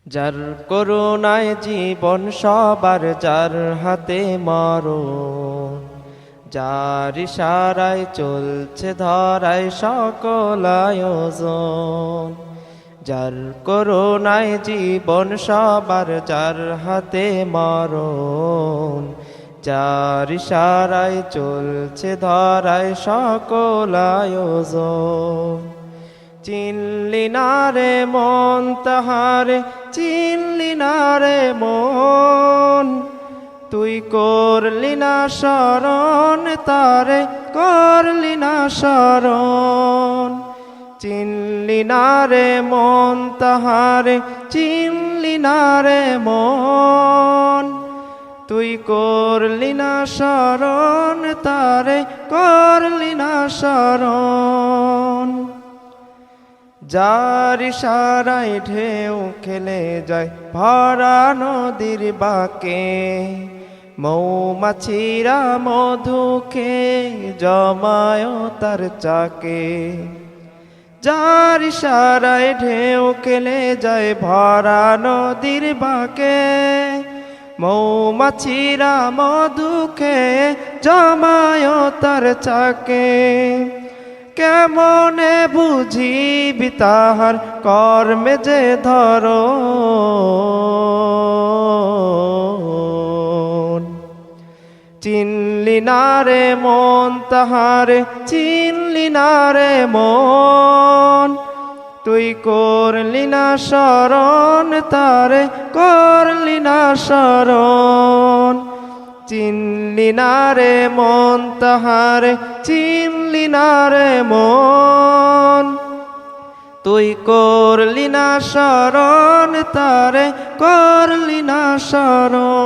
যার করুণায় জীবন সবার, যার হাতে মরণ, যার ইশারায় চলছে ধরায় সকল আয়োজন। যার করুণায় জীবন সবার, যার হাতে মরণ, যার ইশারায় চলছে ধরায় সকল আয়োজন। চিনলি না রে মন তাহারে, চিনলি না রে মন, তুই করলি না শরণ তারে, করলি না শরণ। চিনলি না রে মন তাহারে, চিনলি না রে মন, তুই করলি না শরণ তারে, করলি না শরণ। যার ইশারায় ঢেউ খেলে যায় ভরা নদীর বাঁকে, মৌমাছিরা মধুকে জমায় তার চাকে। যার ইশারায় ঢেউ খেলে যায় ভরা নদীর বাঁকে, মৌমাছিরা মধুকে জমায় তার চাকে। কেমনে বুঝিবি তাহার কর্মে যে ধরন। চিনলি না রে মন তাহারে, চিনলি না রে মন, তুই করলি না শরণ তারে, করলি না শরণ। চিনলি না রে মন তাহারে, চিনলি না রে মন, তুই করলি না শরণ তারে, করলি না শরণ।